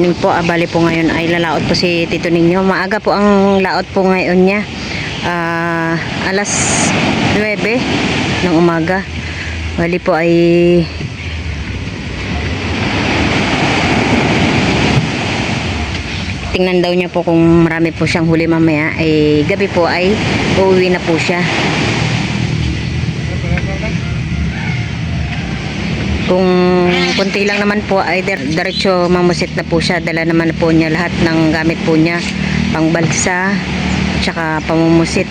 morning po. Bali po ngayon ay lalaot po si Tito Ninyo. Maaga po ang laot po ngayon niya. Alas 9 ng umaga. Bali po ay tingnan daw niya po kung marami po siyang huli mamaya. Gabi po ay uuwi na po siya. Kung kunti lang naman po ay diretso mamusit na po siya. Dala naman po niya lahat ng gamit po niya, pangbalsa tsaka pamumusit.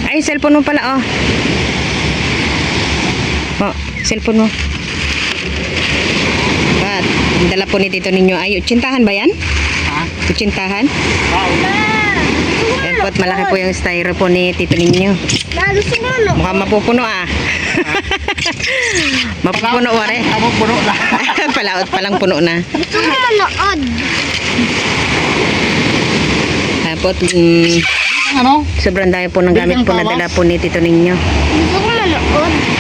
Ay, cellphone mo pala. Cellphone mo. Dala po ni Tito Ninyo ay utsintahan ba yan? Utsintahan? Ayan po at malaki po yung styrofoam ni Tito Ninyo. Mukhang mapupuno mapupuno wari. Mapupuno na. Palaot palang puno na. Ayan po sobrang dami po ng gamit po na dala po ni Tito Ninyo.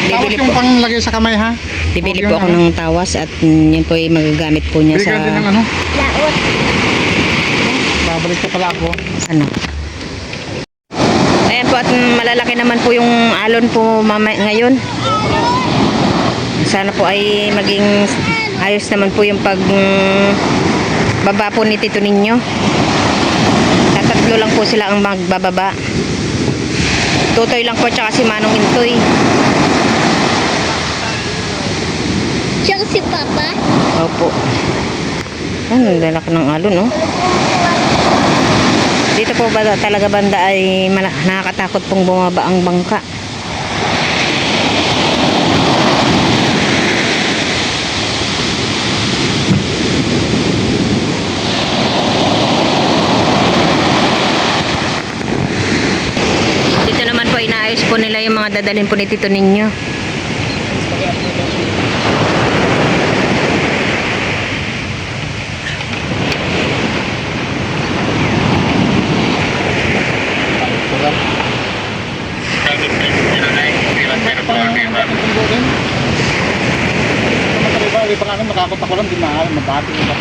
Bibili po panglagay sa kamay ha. Bibili po ako ng tawas at yan po ay magagamit po niya sa laot. Babalik ka pala ako. Ayan po at malalaki naman po yung alon po ngayon. Sana po ay maging ayos naman po yung baba po ni Tito Ninyo. Tatlo lang po sila ang magbababa. Tutoy lang po tsaka si Manong Intoy. Tsaka si Papa? Opo. Ang lalaki ng alon, no? Dito po ba talaga banda ay nakakatakot pong bumaba ang bangka. Dito naman po inaayos po nila yung mga dadalhin po ni Tito Ninyo. Matakot ako lang, di mahal, mabati ba?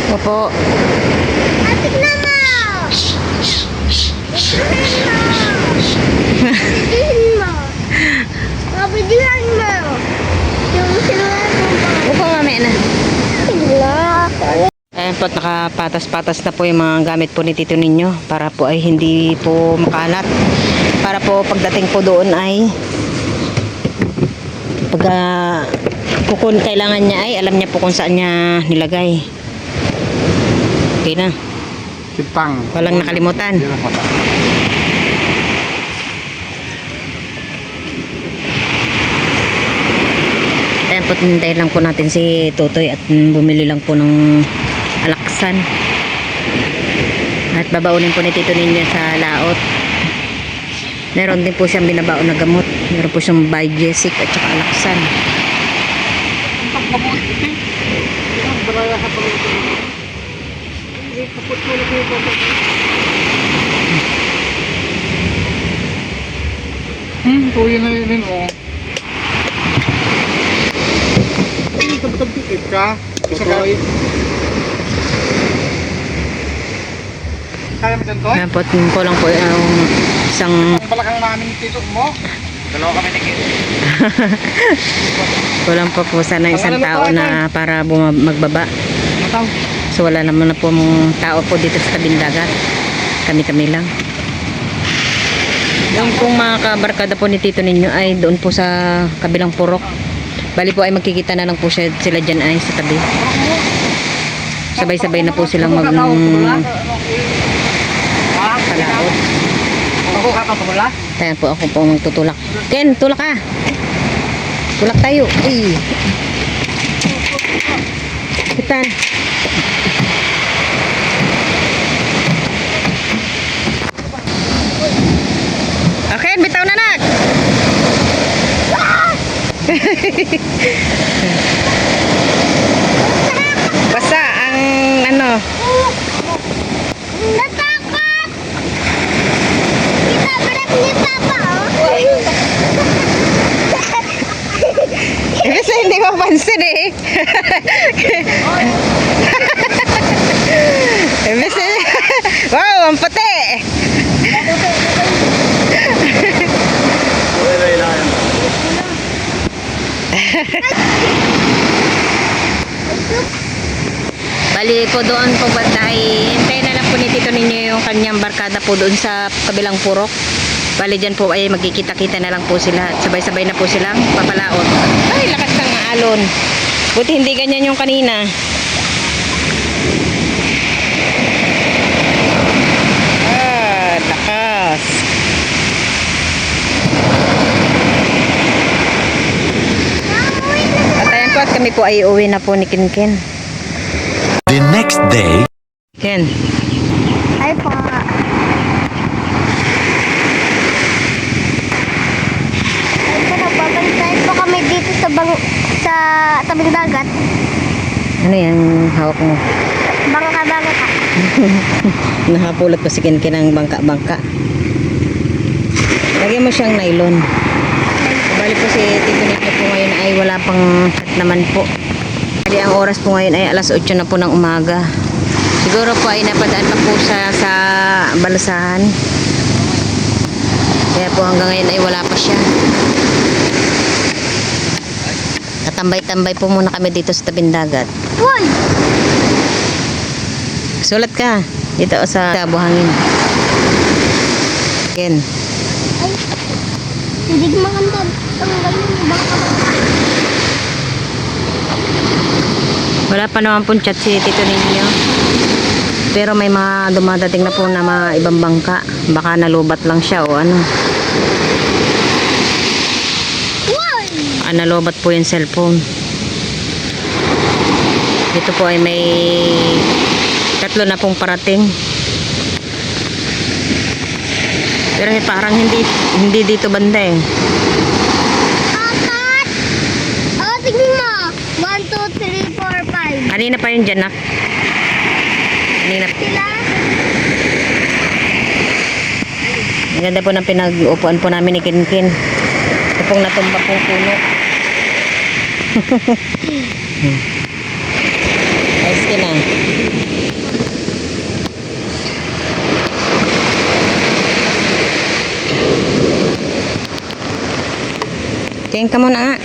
Opo. Tignan mo! Bidihin mo! Bidihan mo! Yung sinulat mo ba? Opo, mamaya na. Tignan! Ayan po, nakapatas-patas na po yung mga gamit po ni Tito Ninyo para po ay hindi po makalat. Para po pagdating po doon ay kung kailangan niya ay alam niya po kung saan niya nilagay. Okay na. Sipang. Walang nakalimutan. Ayan po, hintay lang po natin si Totoy at bumili lang po ng alaksan. At babaunin po ni Tito Ninyo sa laot. Meron din po siyang binabaon na gamot. Meron po siyang Biogesic at saka alaksan. Tuloy na yun Tabit ka. Tuloy. Kaya mo dyan, Toy? Ayan po, lang po yung isang Ang balakang namin tito mo. Dalawa kami ni Kit. kulang pa po sana isang tao na para magbaba. So wala naman na po mong tao po dito sa tabing dagat. Kami-kami lang. Yung pong mga kabarkada po ni Tito Ninyo ay doon po sa kabilang purok. Bali po ay magkikita na lang po sila dyan ay sa tabi. Sabay-sabay na po silang palaot. Ako kakapula? Kaya po ako po magtutulak. Ken, tulak ka! Tulak tayo! Ay! Kapitan. Okay, bitaw na nak. Basta ang ano. Natakot! Kita berat ni Papa, oh. Ibig hindi mapansin eh. Ibig wow, ang puti. Bali po doon po batay. Hintayin na lang po ni Tito ninyo yung kanyang barkada po doon sa kabilang purok. Bali dyan po ay magkikita-kita na lang po sila. Sabay-sabay na po silang papalaot. Ay, lakas ng alon. Buti hindi ganyan yung kanina. Ah, lakas. At ayan po at kami po ay uwi na po ni Kinkin. The next day, Ken. Ay po. Ay po, nagbabantay po kami dito sa tabing dagat. Ano yan hawak mo? Bangka-bangka. Nakapulot ko si Kinkin ng bangka-bangka. Lagyan mo siyang nylon. Bali po si Tito Nico po ngayon ay wala pang hat naman po. Bali ang oras po ngayon ay alas 8 na po ng umaga. Siguro po ay napadaan pa po siya sa balasahan. Kaya po hanggang ngayon ay wala pa siya. Tatambay-tambay po muna kami dito sa tabing dagat. Uy! Sulat ka dito sa buhangin. Ken. Ay, hindi maganda. Ang ganyan, bangka-bangka. Wala pa naman pong chat si Tito ninyo. Pero may mga dumadating na po na mga ibang bangka. Baka nalubat lang siya o ano. Nalobat po yung cellphone. Dito po ay may 3 na pong parating. Pero parang hindi dito banda eh. Apat! O, tingnan mo. 1, 2, 3, 4, 5. Kanina pa yun dyan, nak. Kanina. Sila? Ang ganda po ng pinag-upuan po namin ni Kinkin. Ito pong natumba pong puno. Ayos ka na. Tingin ka muna nga.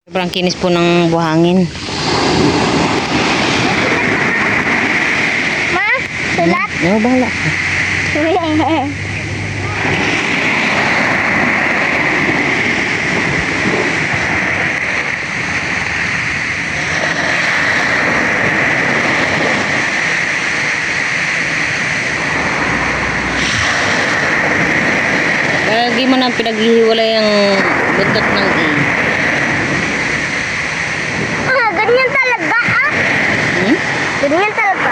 Sobrang kinis po ng buhangin. Ma? Sulat? Oo, bahala ka. Lagi mo na pinaghihiwalay ang buntot ng E. Ah, ganyan talaga ah. Hmm? Ganyan talaga.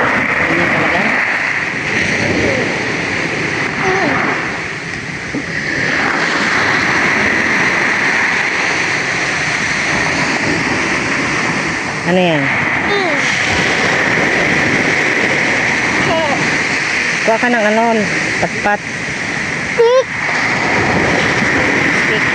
Ganyan talaga? Ano yan? Kuha ka ng ano, patpat. Stick. Stick.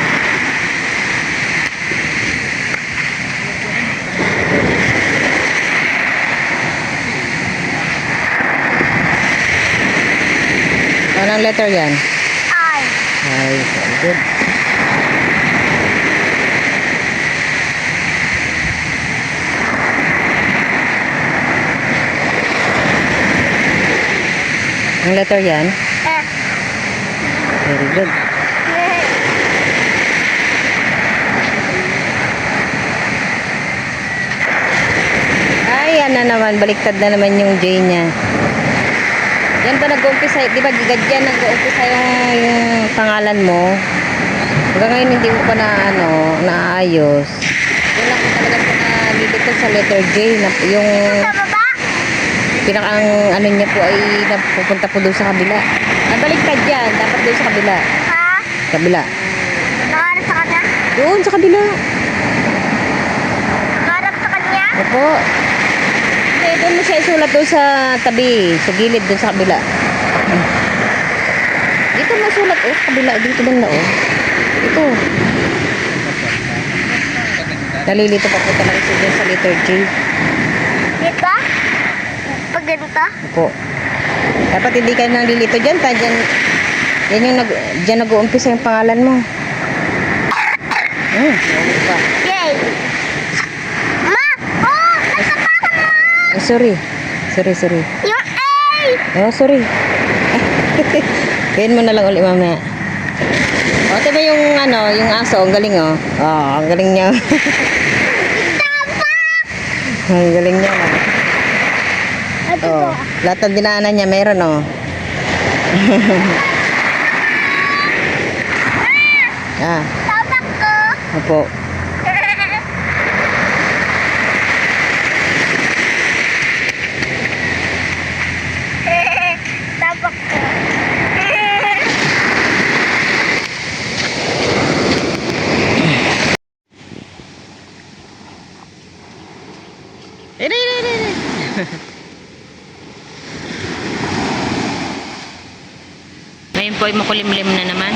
Anong letter yan? Ay. Ay, very good. Ang letter yan? Eh. Very good. Ay, yan na naman. Baliktad na naman yung J niya. Yan ba nag-uumpisa? Di ba gigad yan nag-uumpisa yung pangalan mo? Hanggang ngayon hindi ko pa na naayos. Yun lang po talaga po nalilito sa letter J na yung Sa baba? pinakang niya po ay napupunta po doon sa kabila. Baliktad dyan, dapat doon sa kabila. Ha? Kabila. Nakaharap sa kanya? Doon sa kabila. Nakaharap sa kanya? Opo. Hindi, doon mo siya isulat doon sa tabi, sa gilid doon sa kabila. Dito mo sulat sa kabila, dito banda Ito. Nalilito pa po talaga siya dyan sa letter J. Dito? Pag ganito? Opo. Dapat hindi kayo nalilito dyan, yan yung dyan nag-uumpisa yung pangalan mo. Pa. Yay! Ma! Oh! Natapakan mo! Oh, sorry. Sorry. Yung A! Oh, sorry. Kain mo na lang ulit mamaya. O, diba yung yung aso, ang galing ang galing niya. Ang galing niya. Ito po. Oh, lahat ng dinaanan niya meron Tapak ko! Opo. Tapak ko. Ngayon po ay makulimlim na naman.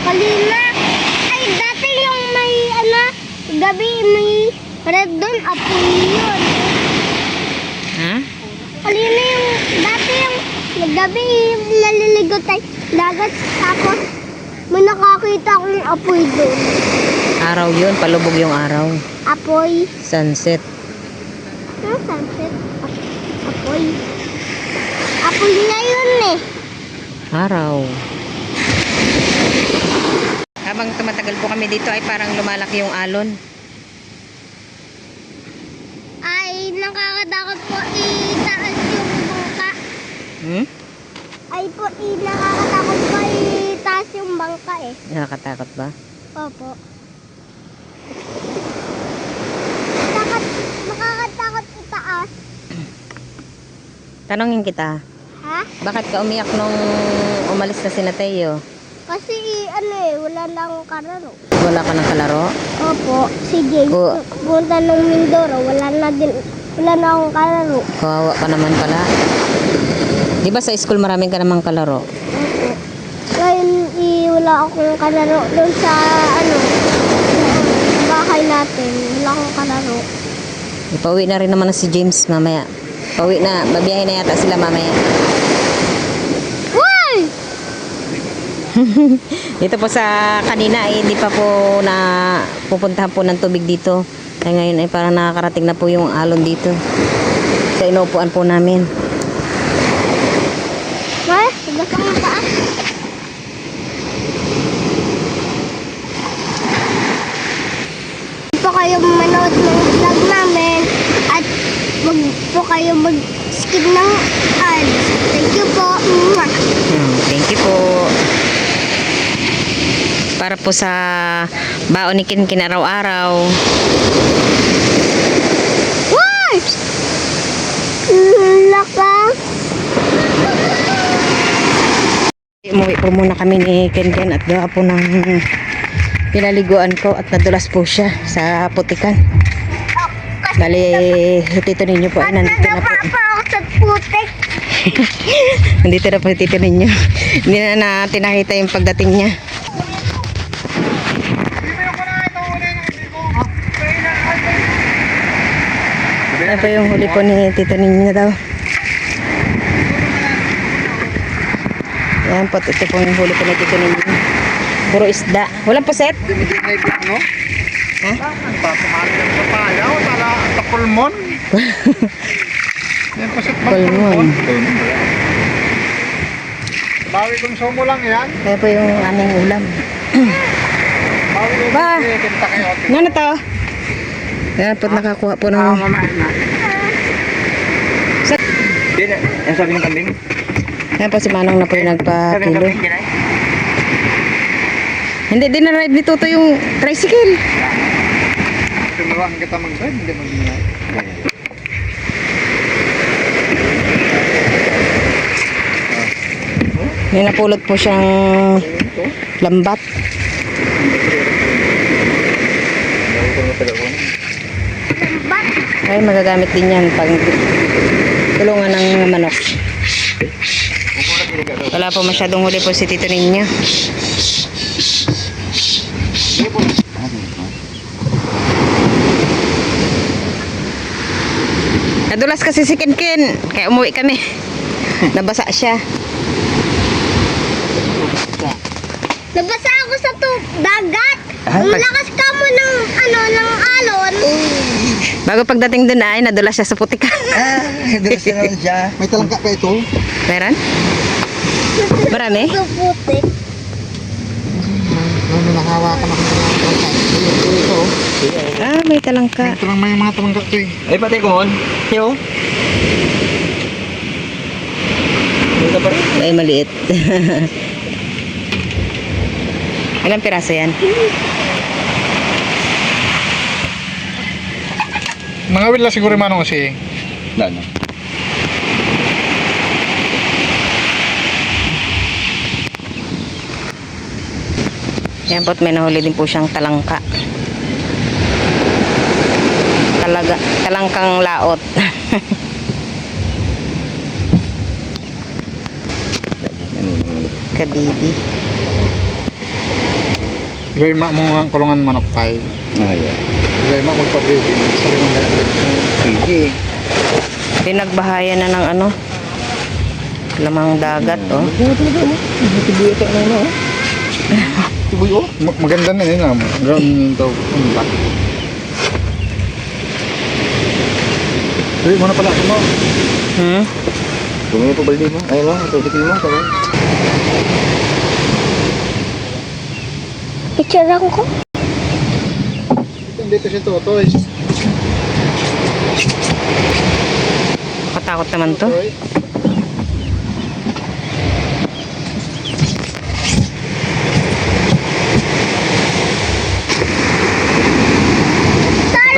Kalina. Ay, dati yung may gabi may red doon, apoy yun. Ha? Kalina yung, dati yung gabi yung naliligo tayo dagat, tapos may nakakita akong apoy doon. Araw yun, palubog yung araw. Apoy. Sunset. Ano sunset? Apoy. Apoy na yun eh. Araw. Habang tumatagal po kami dito ay parang lumalaki yung alon. Ay, nakakatakot po itaas yung bangka. Ay po, nakakatakot po itaas yung bangka eh. Nakakatakot ba? Opo. Makakatakot itaas. Tanongin kita, Ha? bakit ka umiyak nung umalis na si Nateo? Kasi wala na akong kararo. Wala ka ng kalaro? Opo, si James. Oo. Punta ng Mindoro, wala na akong kararo. Kawawa ka naman pala. Di ba sa school maraming ka namang kalaro? Opo. Ngayon, wala akong kalaro doon sa bahay natin. Wala akong kalaro. Ipauwi na rin naman na si James mamaya. Pauwi na, babiyahe na yata sila mamaya. Uy! Dito po sa kanina ay hindi pa po na pupuntahan po ng tubig dito. Kaya ngayon ay parang nakakarating na po yung alon dito. Sa inuupuan po namin. Ma, sagas ang paa. Huwag po kayo manood ng vlog namin at huwag po kayo mag-skip ng ads. Thank you po. Mwah. Thank you po. Para po sa baon ni Kinkin araw-araw. Uy! Laka. Umuwi po muna kami ni Kinkin at gawa po ng pinaliguan ko at nadulas po siya sa putikan. Bali, tito ninyo po ay nandito na po. Nadapa ako sa putik. Nandito na po tito ninyo. Hindi na natin nakita yung pagdating niya. Ano po yung huli po ni tito ninyo daw? Yan po, ito po yung huli po ni tito ninyo. Puro isda. Walang puset? No? Ha? Papamali ng papaya o tala sa pulmon. Yan po sa Pulmon. Bawi kong sumo lang yan. Kaya po yung aming ulam. Bawi kong Ba? kinta kayo. Ano na to? Yan po nakakuha po ng Hindi, ang sabi ng kambing. Yan po si Manong na po yung Sabi ng nagpa-kilo. kambing, yan ay. Hindi, din na-ride ni Toto yung tricycle. Tumawa ang kita mag-ride, hindi mag-ride. May napulot po siyang lambat. Ay, magagamit din yan pag tulungan ng manok. Wala po masyadong huli po si Tito ninyo. Nadulas kasi si Kenken, kaya umuwi kami. Nabasa siya. Nabasa ako sa dagat. Ang lakas ka mo ng, ng alon. Bago pagdating dun ay, nadulas siya sa putikan. Dulas na naman siya. May talangka pa ito. Meron? Marami? Sa putik. Ano nahawakan ako ng talangka. Ito. Ah, may talangka. Ito lang may mga talangka ito eh. Ay, pati ko mon. Yo. Ito pa rin. Ay, maliit. Ilang piraso yan? Mga wala siguro yung manong kasi. Ano? Yan po't may nahuli din po siyang talangka. Talangkang laot. Kadidi. Ibay mak mo ang kulungan manok pay. Ah, yeah. Ibay mak magpabili. Sabi mo na. Sige. Pinagbahaya na ng ano? Lamang dagat, oh. Tubuyo ito na ano. Tubuyo? Maganda na yun. Maganda daw. Ano Uy, muna pala ako mo. Hmm? Tumiyo pa baldi mo. Ayun lang, ito mo. Tama. Picture ko. Dito si Totoy. Katakot naman to.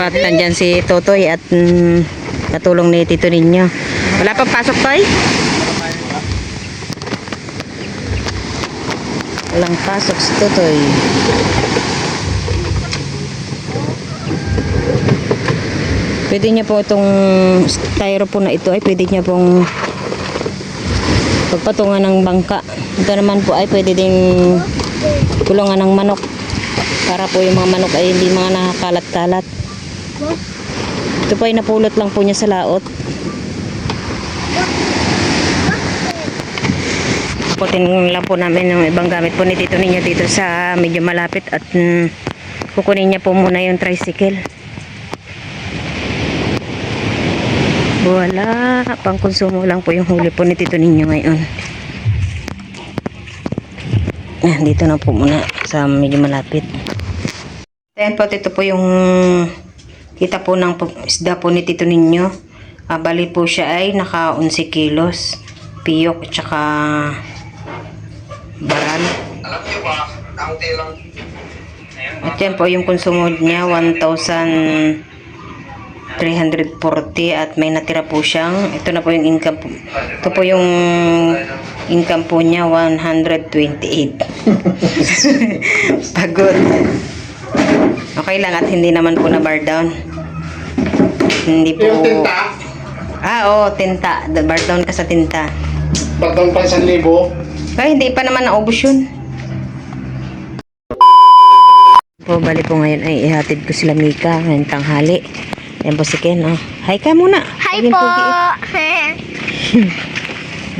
At nandyan si Totoy at natulong ni Tito ninyo. Wala pang pasok, Toy? Walang pasok si Totoy. Pwede niya po itong styrofoam na ito ay pwede niya pong pagpatungan ng bangka. Ito naman po ay pwede ding tulungan ng manok para po yung mga manok ay hindi mga nakakalat-kalat. Ito po ay napulot lang po niya sa laot. Putin lang po namin ng ibang gamit po ni Tito ninyo dito sa medyo malapit at kukunin niya po muna yung tricycle. Wala, pang konsumo lang po yung huli po ni Tito ninyo ngayon. Dito na po muna sa medyo malapit. Ayan po, ito po yung kita po ng isda po ni Tito ninyo. Bali po siya ay naka 11 kilos. Piyok at saka baral. At yan po yung konsumo niya 1,340 at may natira po siyang, ito na po yung income po. Ito po yung income po niya 128. Pagod. Okay lang at hindi naman po na bar down. Hindi po. Yung tinta? Oo, tinta. Bar down ka sa tinta. Pagdaon pa 1,000. Ay, hindi pa naman naubos yun. Po, bali po ngayon ay ihatid ko sila Mika ngayong tanghali. Ayan po si Ken, oh. Hi ka muna. Hi Ayun po.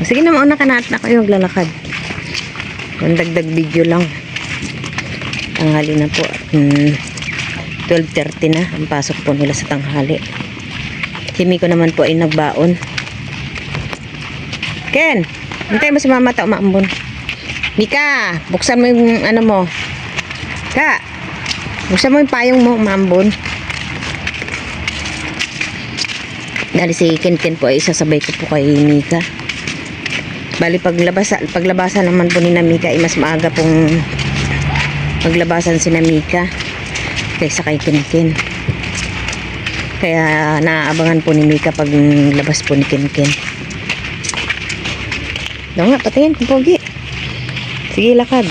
Sige na, mauna ka na at ako yung maglalakad. Yung dagdag video lang. Tanghali na po. 12:30 na ang pasok po nila sa tanghali. Si Miko naman po ay nagbaon. Ken, hintay mo si mama ta umaambon. Mika, buksan mo yung ano mo. Ka, buksan mo yung payong mo umaambon. Dahil si Ken po ay isasabay ko po kay Mika. Bali paglabasan naman po ni na Mika ay mas maaga pong maglabasan si na Mika kaysa kay Ken. Kaya naaabangan po ni Mika pag labas po ni Ken. Daw nga, patingin kung pogi. Sige, lakad.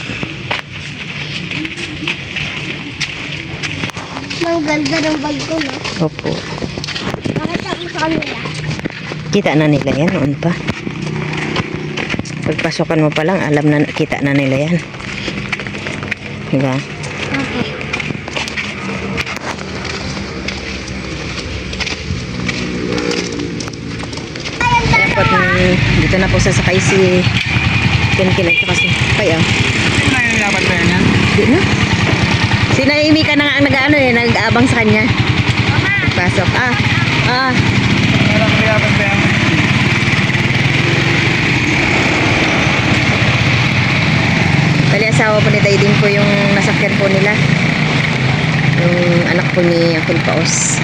Ang ganda ng bag ko, no? Opo. Bakit ako sa kanila? Kita na nila yan noon pa. Pagpasokan mo pa lang, alam na, kita na nila yan. Diba? Okay. Dapat dito na po sasakay si Ken at saka si Kaya. Ano na yung dapat ba yan? Di na. Si Naimi ka na nga ang nag-ano nag-aabang sa kanya. Pasok. Ano na dapat ba yan? Bali asawa po ni Day din po yung nasakyan po nila. Yung anak po ni Akil Paos.